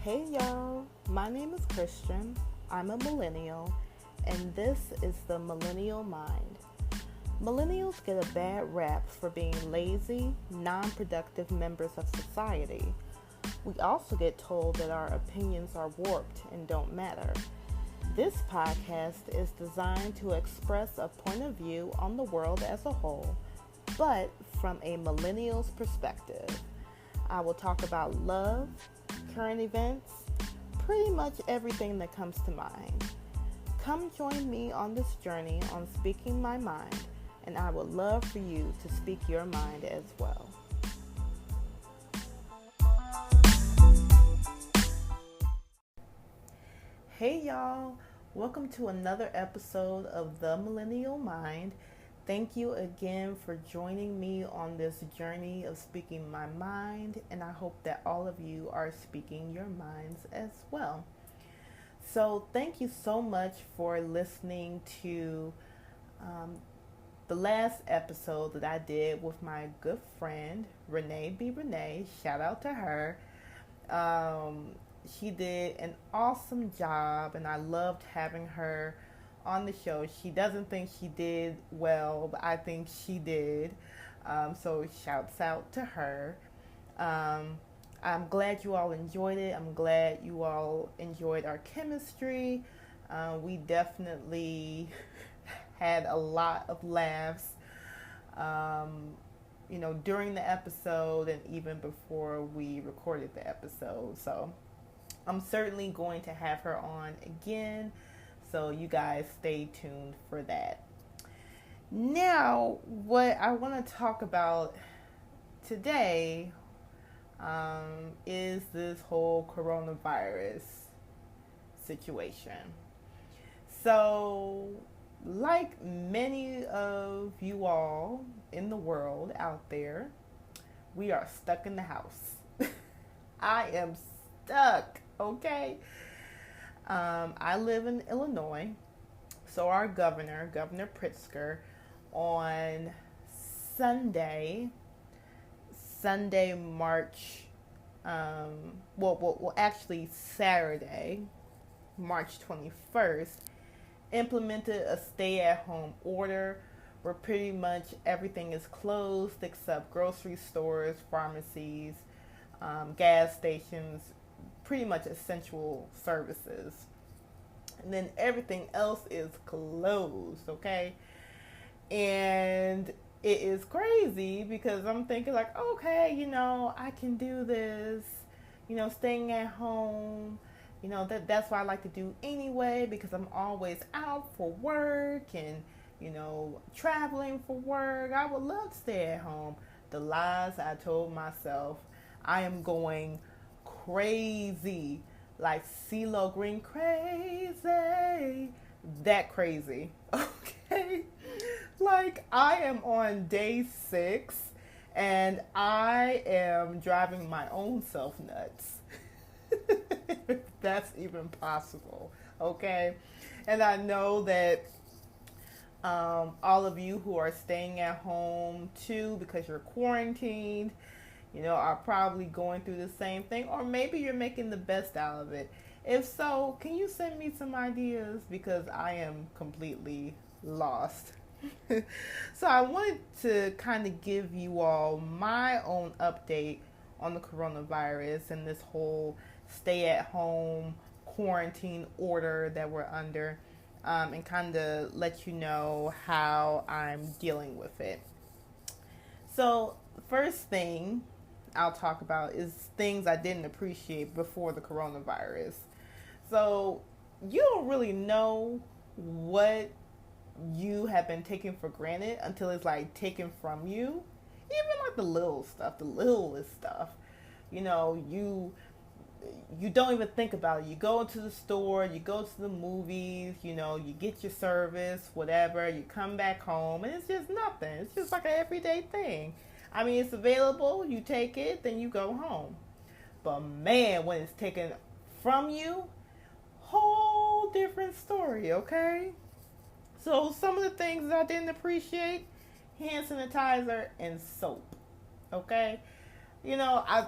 Hey y'all, my name is Christian. I'm a millennial, and this is the Millennial Mind. Millennials get a bad rap for being lazy, non-productive members of society. We also get told that our opinions are warped and don't matter. This podcast is designed to express a point of view on the world as a whole, but from a millennial's perspective. I will talk about love, current events, pretty much everything that comes to mind. Come join me on this journey on speaking my mind, and I would love for you to speak your mind as well. Hey y'all, welcome to another episode of The Millennial Mind. Thank you again for joining me on this journey of speaking my mind, and I hope that all of you are speaking your minds as well. So thank you so much for listening to the last episode that I did with my good friend, Renee. Shout out to her. She did an awesome job, and I loved having her on the show. She doesn't think she did well, but I think she did. So shouts out to her. I'm glad you all enjoyed it. I'm glad you all enjoyed our chemistry. We definitely had a lot of laughs, during the episode and even before we recorded the episode. So I'm certainly going to have her on again. So you guys stay tuned for that. Now, what I want to talk about today is this whole coronavirus situation. So, like many of you all in the world out there, we are stuck in the house. I am stuck, okay? I live in Illinois, so our Governor Pritzker, on Sunday, March, actually Saturday, March 21st, implemented a stay-at-home order where pretty much everything is closed except grocery stores, pharmacies, gas stations, pretty much essential services. And then everything else is closed, okay? And it is crazy because I'm thinking like, okay, I can do this, staying at home, that's what I like to do anyway because I'm always out for work and, traveling for work. I would love to stay at home. The lies I told myself, I am going crazy, like CeeLo Green crazy, that crazy, okay? Like I am on day 6 and I am driving my own self nuts. If that's even possible, okay? And I know that all of you who are staying at home too because you're quarantined, are probably going through the same thing, or maybe you're making the best out of it. If so, can you send me some ideas because I am completely lost. So I wanted to kind of give you all my own update on the coronavirus and this whole stay-at-home quarantine order that we're under, and kind of let you know how I'm dealing with it. So first thing I'll talk about is things I didn't appreciate before the coronavirus. So you don't really know what you have been taking for granted until it's like taken from you. Even like the littlest stuff. You don't even think about it. You go into the store, you go to the movies, you get your service, whatever, you come back home, and it's just nothing. It's just like an everyday thing. I mean, it's available, you take it, then you go home. But man, when it's taken from you, whole different story, okay? So some of the things I didn't appreciate, hand sanitizer and soap, okay? I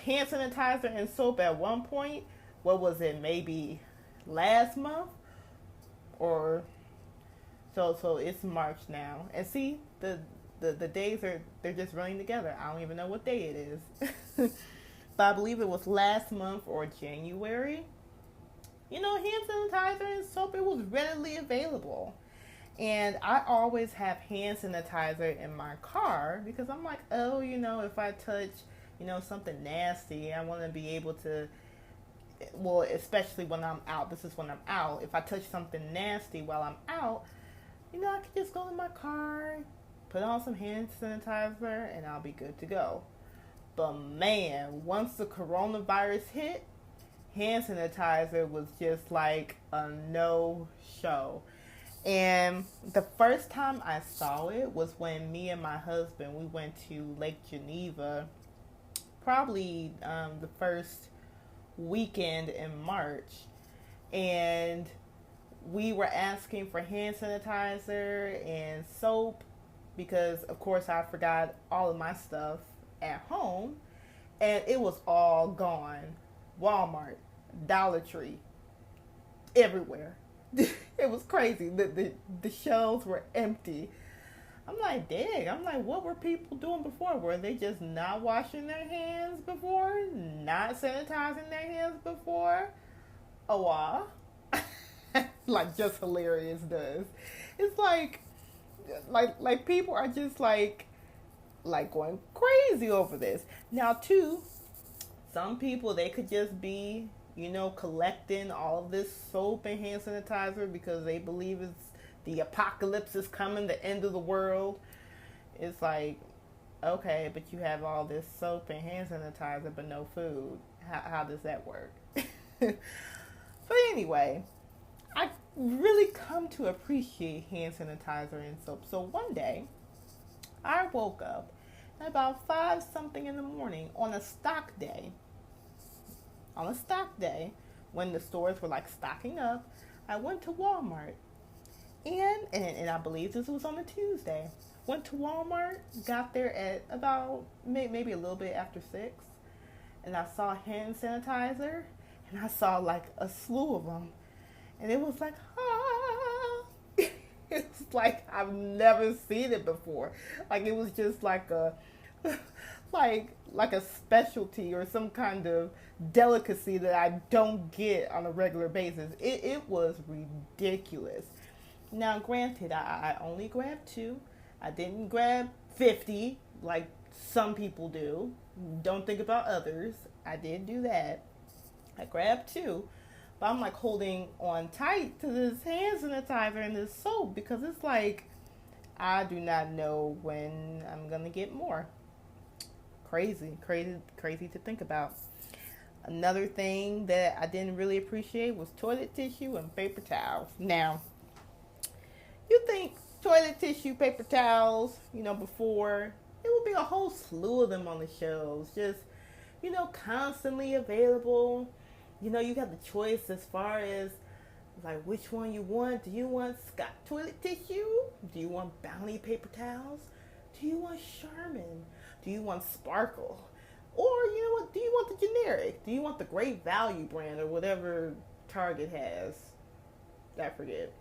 hand sanitizer and soap at one point. What was it? Maybe last month or so. It's March now, and see the days they're just running together. I don't even know what day it is, but I believe it was last month or January. Hand sanitizer and soap, it was readily available. And I always have hand sanitizer in my car because I'm like, oh, if I touch, something nasty, I want to be able to, well, especially when I'm out. This is when I'm out. If I touch something nasty while I'm out, I can just go in my car, put on some hand sanitizer, and I'll be good to go. But man, once the coronavirus hit, hand sanitizer was just like a no-show. And the first time I saw it was when me and my husband, we went to Lake Geneva, probably the first weekend in March. And we were asking for hand sanitizer and soap because, of course, I forgot all of my stuff at home. And it was all gone. Walmart, Dollar Tree, everywhere. It was crazy. The shelves were empty. I'm like, dang. I'm like, what were people doing before? Were they just not washing their hands before? Not sanitizing their hands before? Oh, wow. Like, just hilarious does. It's like people are just like going crazy over this. Now, too, some people, they could just be collecting all of this soap and hand sanitizer because they believe it's the apocalypse is coming, the end of the world. It's like, okay, but you have all this soap and hand sanitizer, but no food. How does that work? But anyway, I really come to appreciate hand sanitizer and soap. So one day, I woke up at about 5 something in the morning on a stock day. When the stores were like stocking up, I went to Walmart. And I believe this was on a Tuesday. Went to Walmart, got there at about maybe a little bit after 6. And I saw hand sanitizer, and I saw like a slew of them. And it was like, ah. It's like I've never seen it before. Like it was just like a like a specialty or some kind of delicacy that I don't get on a regular basis. It was ridiculous. Now, granted, I only grabbed 2. I didn't grab 50 like some people do. Don't think about others. I did do that. I grabbed 2. But I'm like holding on tight to this hand sanitizer and this soap because it's like I do not know when I'm going to get more. Crazy to think about. Another thing that I didn't really appreciate was toilet tissue and paper towels. Now, you think toilet tissue, paper towels, before, it would be a whole slew of them on the shelves, just, constantly available. You got the choice as far as, like, which one you want. Do you want Scott toilet tissue? Do you want Bounty paper towels? Do you want Charmin? Do you want Sparkle? Or, what, do you want the generic? Do you want the Great Value brand or whatever Target has? I forget.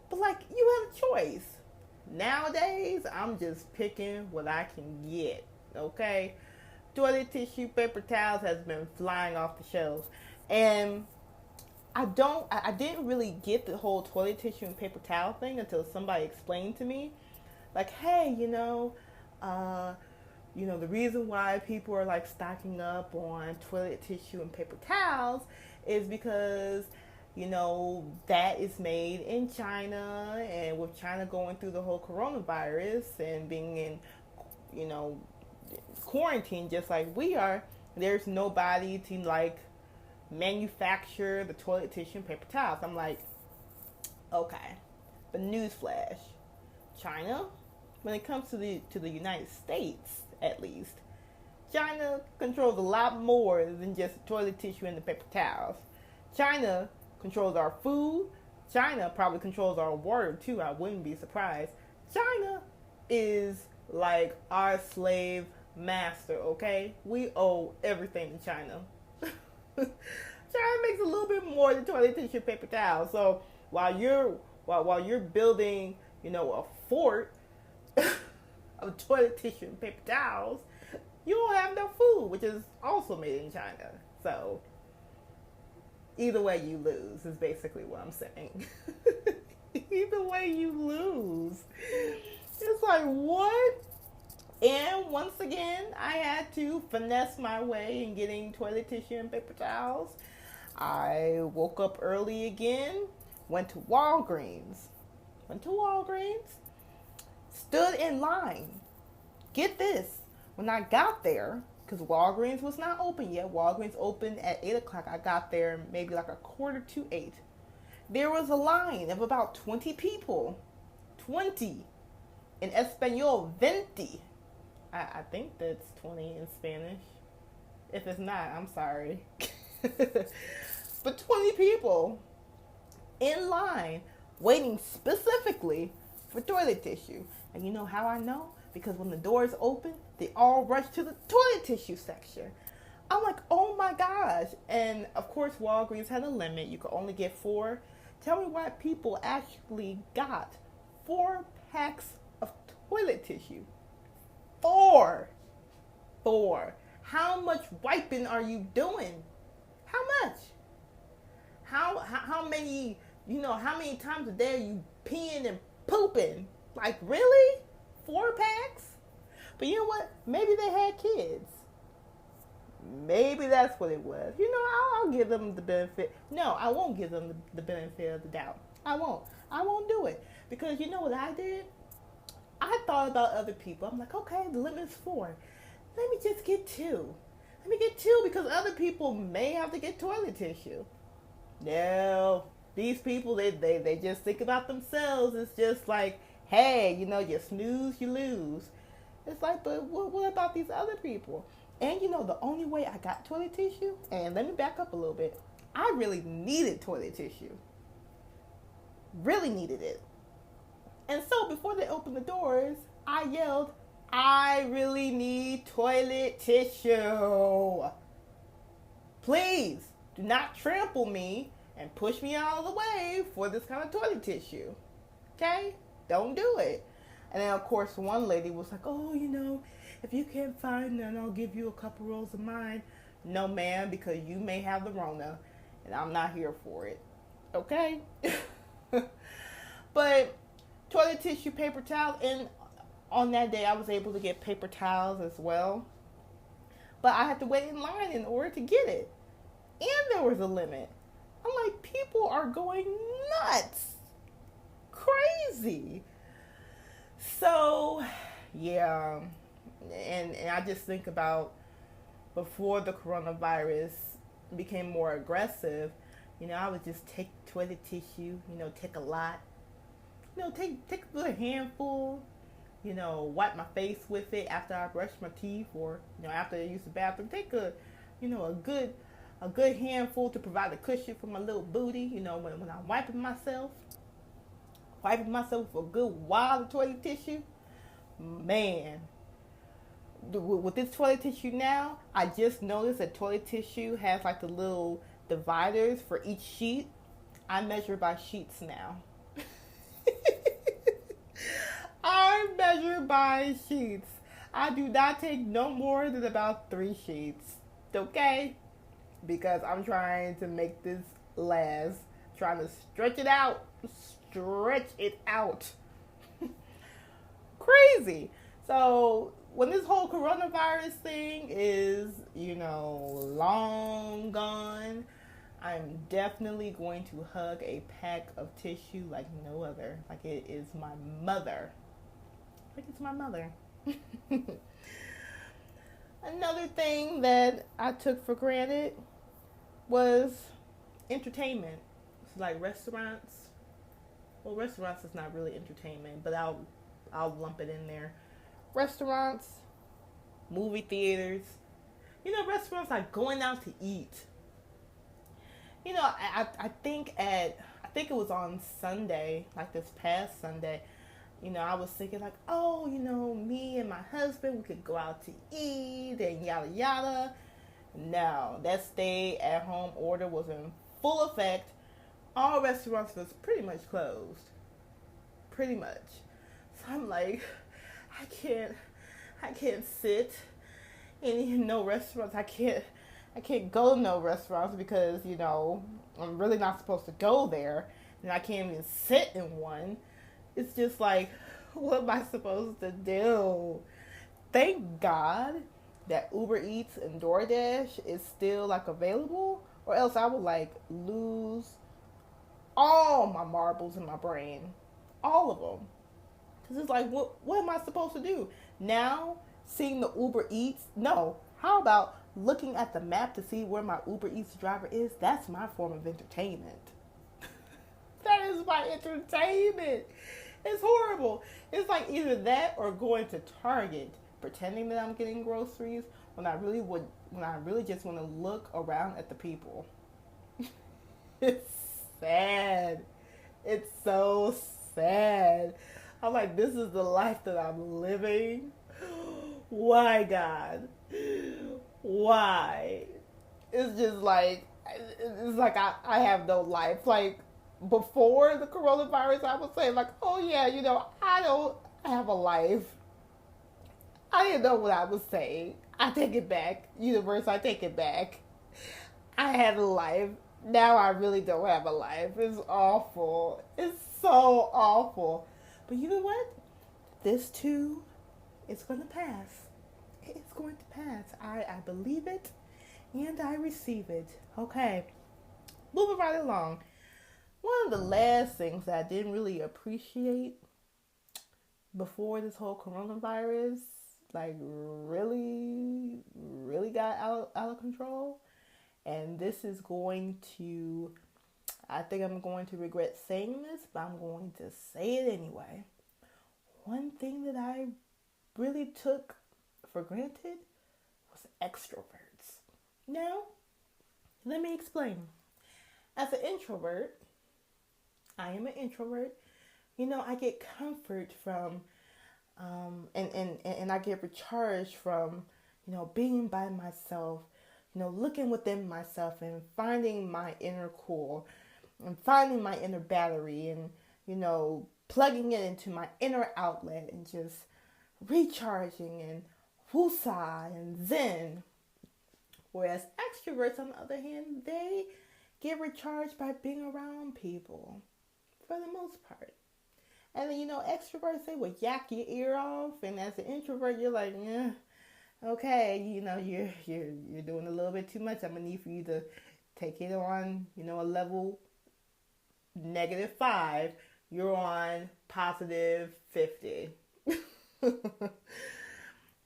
But, like, you have a choice. Nowadays, I'm just picking what I can get, okay? Toilet tissue, paper towels has been flying off the shelves. And I didn't really get the whole toilet tissue and paper towel thing until somebody explained to me. Like, hey, the reason why people are like stocking up on toilet tissue and paper towels is because, that is made in China, and with China going through the whole coronavirus and being in, quarantine just like we are, there's nobody to like manufacture the toilet tissue and paper towels. I'm like, okay, but newsflash, China, when it comes to the United States, at least, China controls a lot more than just the toilet tissue and the paper towels. China controls our food. China probably controls our water too. I wouldn't be surprised. China is like our slave master, okay? We owe everything to China. China makes a little bit more than toilet tissue and paper towels. So while you're building, a fort of toilet tissue and paper towels, you don't have no food, which is also made in China. So either way you lose is basically what I'm saying. Either way you lose. It's like, what? And once again, I had to finesse my way in getting toilet tissue and paper towels. I woke up early again, went to Walgreens, stood in line. Get this, when I got there, because Walgreens was not open yet. Walgreens opened at 8 o'clock. I got there maybe like 7:45. There was a line of about 20 people. 20. In Espanol, 20. I think that's 20 in Spanish. If it's not, I'm sorry. But 20 people in line waiting specifically for toilet tissue. And you know how I know? Because when the doors open, they all rush to the toilet tissue section. I'm like, oh my gosh. And of course, Walgreens had a limit. You could only get 4. Tell me why people actually got 4 packs of toilet tissue. 4. How much wiping are you doing? How much? How many, how many times a day are you peeing and pooping? Like, really? 4 packs? But you know what? Maybe they had kids. Maybe that's what it was. I'll give them the benefit. No, I won't give them the benefit of the doubt. I won't do it. Because you know what I did? I thought about other people. I'm like, okay, the limit is 4. Let me just get 2. Let me get 2 because other people may have to get toilet tissue. No, these people, they just think about themselves. It's just like, hey, you snooze, you lose. It's like, but what about these other people? And the only way I got toilet tissue, and let me back up a little bit, I really needed toilet tissue. Really needed it. And so before they opened the doors, I yelled, I really need toilet tissue. Please do not trample me and push me out of the way for this kind of toilet tissue. Okay? Don't do it. And then, of course, one lady was like, oh, if you can't find none, I'll give you a couple rolls of mine. No, ma'am, because you may have the Rona, and I'm not here for it. Okay? But toilet tissue, paper towels, and on that day, I was able to get paper towels as well. But I had to wait in line in order to get it. And there was a limit. I'm like, people are going nuts. Crazy. So, yeah. And I just think about before the coronavirus became more aggressive, I would just take toilet tissue, take a lot. Take a little handful, wipe my face with it after I brush my teeth or, after I use the bathroom. Take a good handful to provide a cushion for my little booty, when I'm wiping myself with a good wad of toilet tissue. Man, with this toilet tissue now, I just noticed that toilet tissue has like the little dividers for each sheet. I measure by sheets now. I measure by sheets. I do not take no more than about 3 sheets. Okay? Because I'm trying to make this last. Trying to stretch it out. Crazy. So when this whole coronavirus thing is, long gone, I'm definitely going to hug a pack of tissue like no other. Like it is my mother. Like it's my mother. Another thing that I took for granted was entertainment. It's like restaurants. Well, restaurants is not really entertainment, but I'll lump it in there. Restaurants, movie theaters. Restaurants like going out to eat. I think it was on Sunday, like this past Sunday, I was thinking like, oh, me and my husband, we could go out to eat and yada yada. No, that stay at home order was in full effect. All restaurants was pretty much closed. Pretty much. So I'm like, I can't sit in no restaurants. I can't go to no restaurants because, I'm really not supposed to go there and I can't even sit in one. It's just like, what am I supposed to do? Thank God that Uber Eats and DoorDash is still like available, or else I would like lose all my marbles in my brain, all of them. Because it's like, what am I supposed to do now? Seeing the Uber Eats? No. How about looking at the map to see where my Uber Eats driver is? That's my form of entertainment. That is my entertainment. It's horrible. It's like either that or going to Target, pretending that I'm getting groceries when I really just want to look around at the people. It's sad. It's so sad. I'm like, this is the life that I'm living. Why, God? Why? It's like I have no life. Like before the coronavirus, I would say like, oh yeah, I don't have a life. I didn't know what I was saying. I take it back. Universe, I take it back. I had a life. Now I really don't have a life. It's awful. It's so awful. But you know what? This too is going to pass. It's going to pass. I believe it and I receive it. Okay. Moving right along. One of the last things that I didn't really appreciate before this whole coronavirus, like really, really got out of control. And this is I think I'm going to regret saying this, but I'm going to say it anyway. One thing that I really took for granted was extroverts. Now, let me explain. As an introvert, I am an introvert. I get comfort from, and I get recharged from, being by myself, looking within myself and finding my inner core and finding my inner battery and, plugging it into my inner outlet and just recharging and woosah and zen. Whereas extroverts, on the other hand, they get recharged by being around people for the most part. And then, extroverts, they will yak your ear off. And as an introvert, you're like, yeah, okay, you're doing a little bit too much. I'm going to need for you to take it on, a level -5. You're on +50.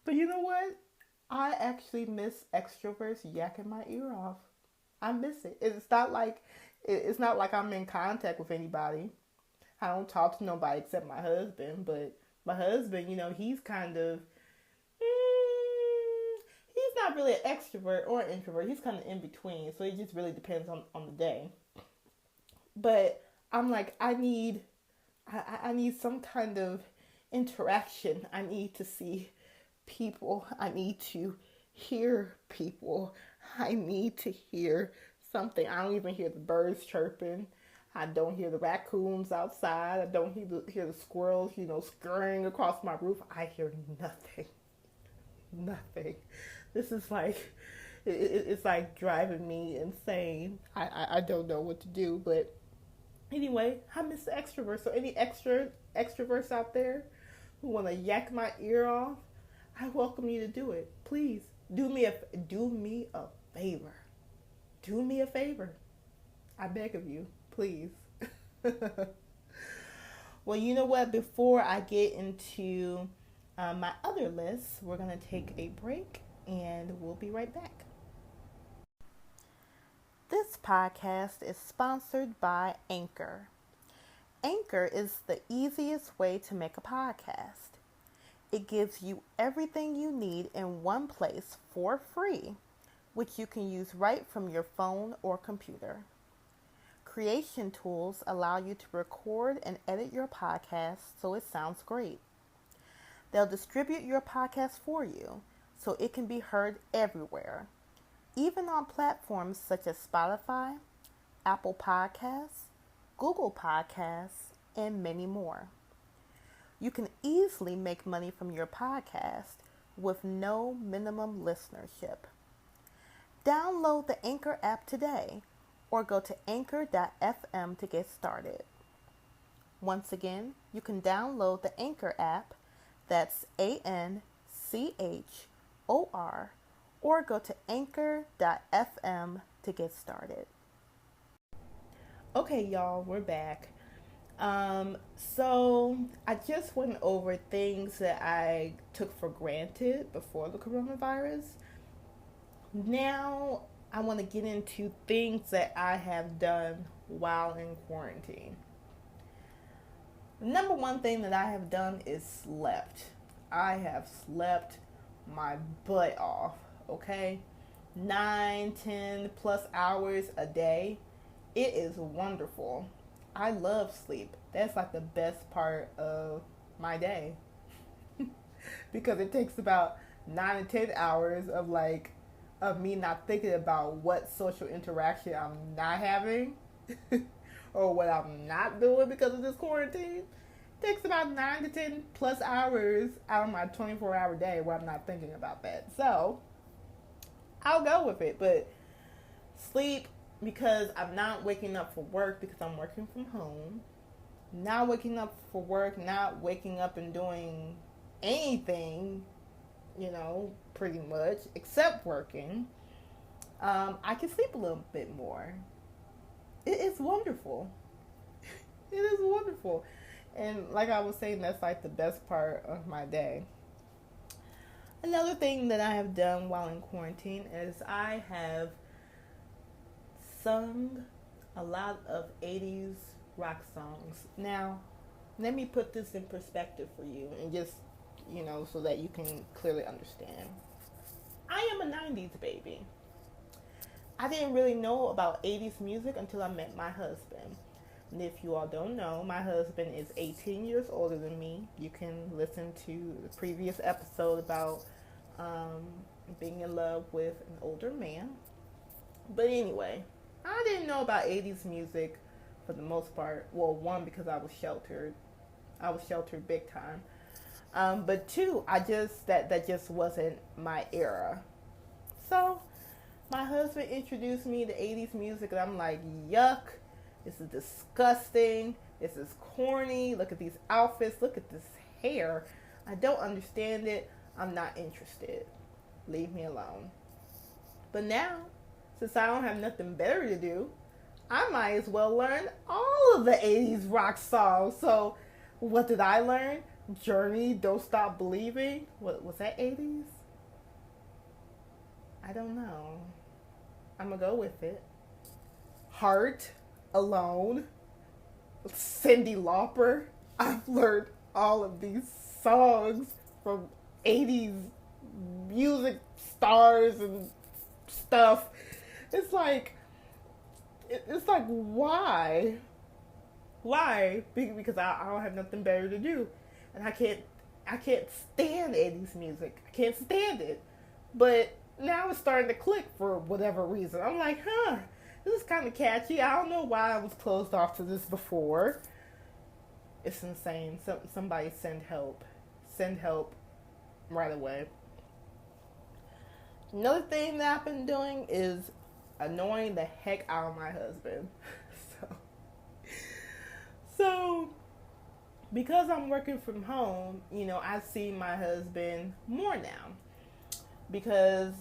But you know what? I actually miss extroverts yakking my ear off. I miss it. It's not like I'm in contact with anybody. I don't talk to nobody except my husband. But my husband, he's kind of, he's not really an extrovert or an introvert. He's kind of in between. So it just really depends on the day. But I'm like, I need some kind of interaction. I need to see people. I need to hear people. I need to hear something. I don't even hear the birds chirping. I don't hear the raccoons outside. I don't hear the squirrels, scurrying across my roof. I hear nothing. Nothing. This is like, it's like driving me insane. I don't know what to do, but anyway, I miss the extroverts. So any extroverts out there who want to yak my ear off, I welcome you to do it. Please do me a favor. Do me a favor. I beg of you, please. Well, you know what? Before I get into my other list, we're going to take a break and we'll be right back. This podcast is sponsored by Anchor. Anchor is the easiest way to make a podcast. It gives you everything you need in one place for free, which you can use right from your phone or computer. Creation tools allow you to record and edit your podcast so it sounds great. They'll distribute your podcast for you so it can be heard everywhere, even on platforms such as Spotify, Apple Podcasts, Google Podcasts, and many more. You can easily make money from your podcast with no minimum listenership. Download the Anchor app today or go to anchor.fm to get started. Once again, you can download the Anchor app, that's ANCHOR, or go to anchor.fm to get started. Okay, y'all, we're back. So I just went over things that I took for granted before the coronavirus. Now I want to get into things that I have done while in quarantine. Number one thing that I have done is slept. I have slept my butt off, okay? 9, 10 plus hours a day. It is wonderful. I love sleep. That's like the best part of my day. Because it takes about 9 to 10 hours of me not thinking about what social interaction I'm not having or what I'm not doing because of this quarantine. It takes about 9 to 10 plus hours out of my 24-hour day where I'm not thinking about that. So I'll go with it. But sleep, because I'm not waking up for work because I'm working from home. Not waking up for work, not waking up and doing anything, pretty much, except working. I can sleep a little bit more. It is wonderful. It is wonderful. And like I was saying, that's like the best part of my day. Another thing that I have done while in quarantine is I have sung a lot of 80s rock songs. Now, let me put this in perspective for you and just, so that you can clearly understand. I am a 90s baby. I didn't really know about 80s music until I met my husband. And if you all don't know, my husband is 18 years older than me. You can listen to the previous episode about being in love with an older man. But anyway, I didn't know about 80s music for the most part. Well, one, because I was sheltered. I was sheltered big time. But two, that just wasn't my era. So my husband introduced me to 80s music and I'm like, yuck, this is disgusting. This is corny. Look at these outfits. Look at this hair. I don't understand it. I'm not interested. Leave me alone. But now, since I don't have nothing better to do, I might as well learn all of the 80s rock songs. So what did I learn? Journey, Don't Stop Believing. What was that, 80s? I don't know. I'm going to go with it. Heart, Alone, Cyndi Lauper. I've learned all of these songs from 80s music stars and stuff. It's like why? Why? Because I don't have nothing better to do, and I can't stand 80s music. I can't stand it. But now it's starting to click for whatever reason. I'm like, this is kind of catchy. I don't know why I was closed off to this before. It's insane. Somebody send help. Send help right away. Another thing that I've been doing is annoying the heck out of my husband. So because I'm working from home, I see my husband more now. Because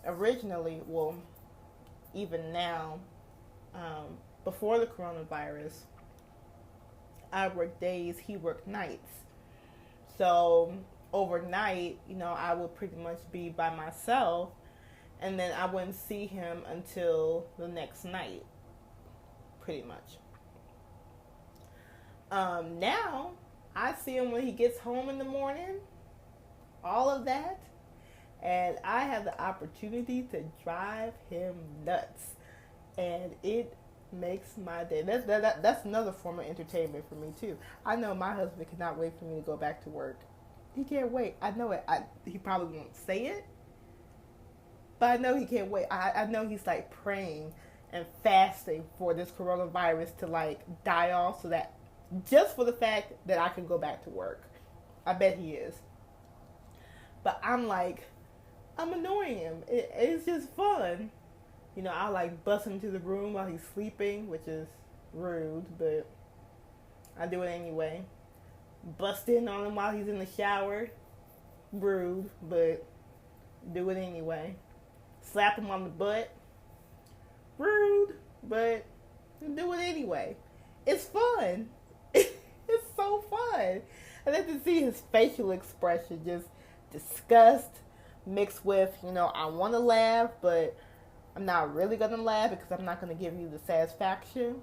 originally, well, even now, before the coronavirus, I worked days, he worked nights. So overnight, I would pretty much be by myself, and then I wouldn't see him until the next night, pretty much. Now, I see him when he gets home in the morning, all of that, and I have the opportunity to drive him nuts. And it Makes my day. That's another form of entertainment for me too. I know my husband cannot wait for me to go back to work. He can't wait. I know it. He probably won't say it, but I know he can't wait. I know he's like praying and fasting for this coronavirus to like die off, so that just for the fact that I can go back to work. I bet he is. But I'm like, I'm annoying him. It's just fun. I like bust into the room while he's sleeping, which is rude, but I do it anyway. Bust in on him while he's in the shower, rude, but do it anyway. Slap him on the butt, rude, but do it anyway. It's fun. It's so fun. And then to see his facial expression, just disgust mixed with, I want to laugh, but I'm not really going to laugh because I'm not going to give you the satisfaction,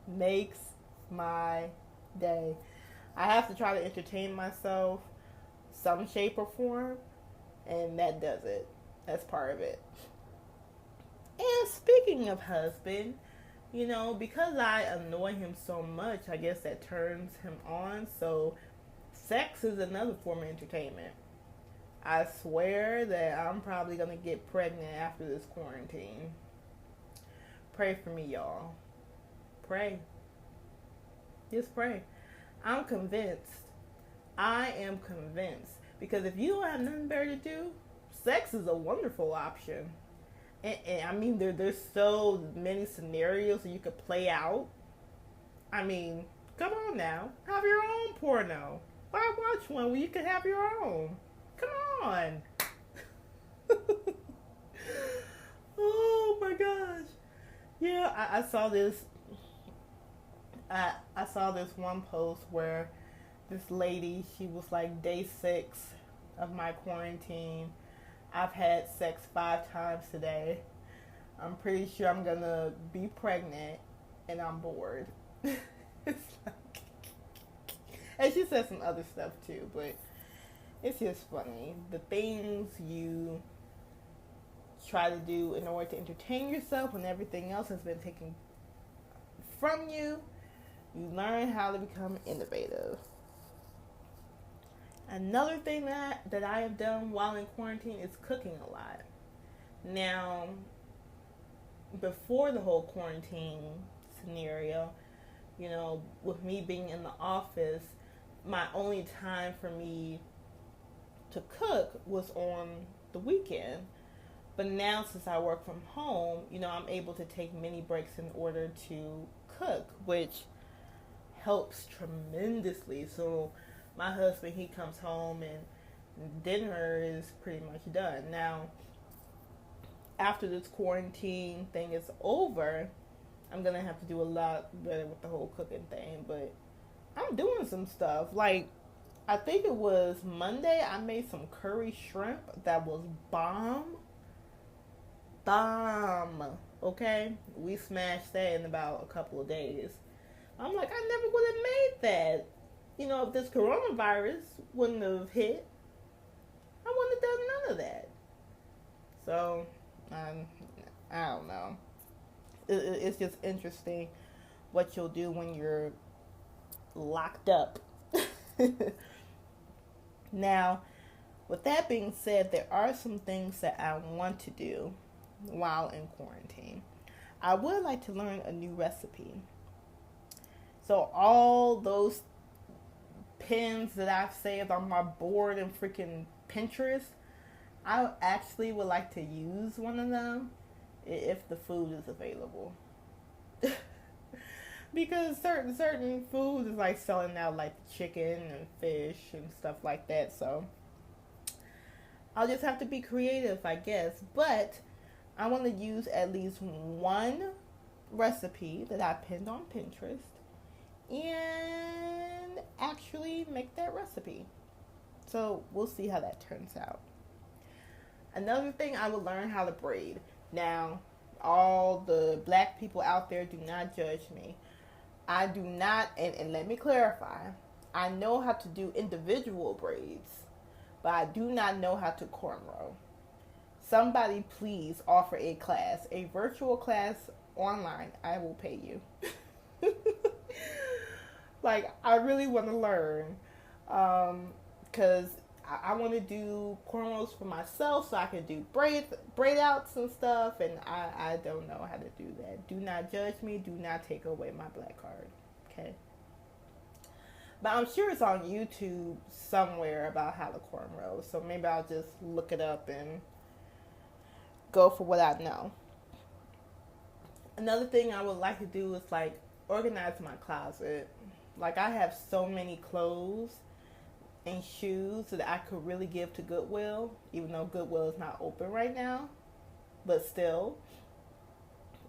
makes my day. I have to try to entertain myself some shape or form, and that does it. That's part of it. And speaking of husband, because I annoy him so much, I guess that turns him on. So sex is another form of entertainment. I swear that I'm probably going to get pregnant after this quarantine. Pray for me, y'all. Pray. Just pray. I'm convinced. I am convinced. Because if you don't have nothing better to do, sex is a wonderful option. And I mean, there's so many scenarios that you could play out. I mean, come on now. Have your own porno. Why watch one where you can have your own? Come on. Oh my gosh. Yeah, I saw this. I saw this one post where this lady, she was like, day 6 of my quarantine. I've had sex 5 times today. I'm pretty sure I'm gonna be pregnant and I'm bored. It's like, and she said some other stuff too, but it's just funny. The things you try to do in order to entertain yourself when everything else has been taken from you, you learn how to become innovative. Another thing that I have done while in quarantine is cooking a lot. Now, before the whole quarantine scenario, with me being in the office, my only time for me to cook was on the weekend. But now, since I work from home, I'm able to take mini breaks in order to cook, which helps tremendously. So my husband, he comes home and dinner is pretty much done. Now, after this quarantine thing is over, I'm going to have to do a lot better with the whole cooking thing. But I'm doing some stuff. Like, I think it was Monday, I made some curry shrimp that was bomb. Okay? We smashed that in about a couple of days. I'm like, I never would have made that. If this coronavirus wouldn't have hit, I wouldn't have done none of that. So, I don't know. It's just interesting what you'll do when you're locked up. Now, with that being said, there are some things that I want to do while in quarantine. I would like to learn a new recipe. So all those pins that I've saved on my board and freaking Pinterest, I actually would like to use one of them if the food is available. Because certain foods is like selling out, like chicken and fish and stuff like that. So I'll just have to be creative, I guess. But I want to use at least one recipe that I pinned on Pinterest and actually make that recipe. So we'll see how that turns out. Another thing, I would learn how to braid. Now, all the black people out there, do not judge me. I do not, and let me clarify, I know how to do individual braids, but I do not know how to cornrow. Somebody please offer a class, a virtual class online, I will pay you. Like, I really want to learn. Because I want to do cornrows for myself so I can do braid outs and stuff, and I don't know how to do that. Do not judge me. Do not take away my black card. Okay. But I'm sure it's on YouTube somewhere about how to cornrows. So maybe I'll just look it up and go for what I know. Another thing I would like to do is like organize my closet. Like, I have so many clothes and shoes that I could really give to Goodwill, even though Goodwill is not open right now. But still,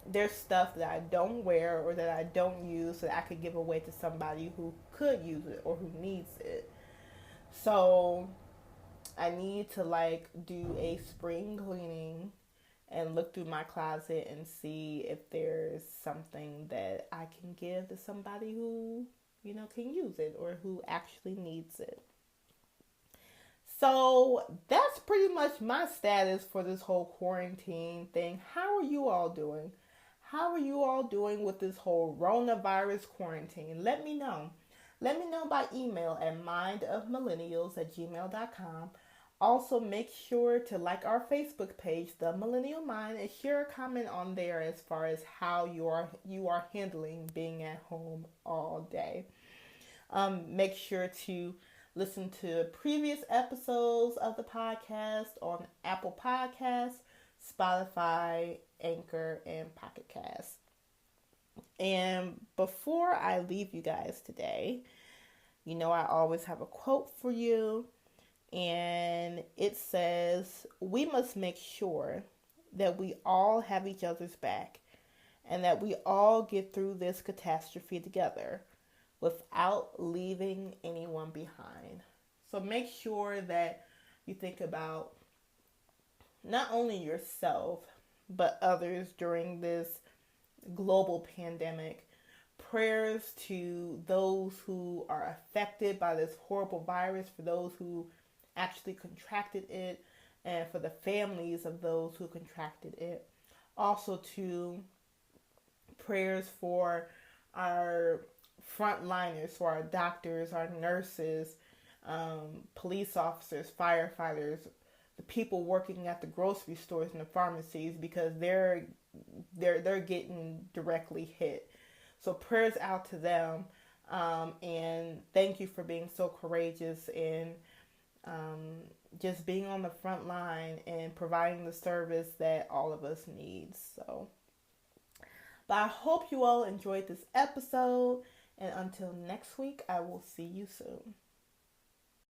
there's stuff that I don't wear or that I don't use that I could give away to somebody who could use it or who needs it. So I need to like do a spring cleaning and look through my closet and see if there's something that I can give to somebody who, can use it or who actually needs it. So that's pretty much my status for this whole quarantine thing. How are you all doing? How are you all doing with this whole Rona virus quarantine? Let me know. Let me know by email at mindofmillennials@gmail.com. Also, make sure to like our Facebook page, The Millennial Mind, and share a comment on there as far as how you are handling being at home all day. Make sure to listen to previous episodes of the podcast on Apple Podcasts, Spotify, Anchor, and Pocket Cast. And before I leave you guys today, I always have a quote for you. And it says, we must make sure that we all have each other's back and that we all get through this catastrophe together without leaving anyone behind. So make sure that you think about not only yourself, but others during this global pandemic. Prayers to those who are affected by this horrible virus, for those who actually contracted it, and for the families of those who contracted it. Also to prayers for our frontliners, for our doctors, our nurses, police officers, firefighters, the people working at the grocery stores and the pharmacies, because they're getting directly hit. So prayers out to them, and thank you for being so courageous and just being on the front line and providing the service that all of us need. So, but I hope you all enjoyed this episode, and until next week, I will see you soon.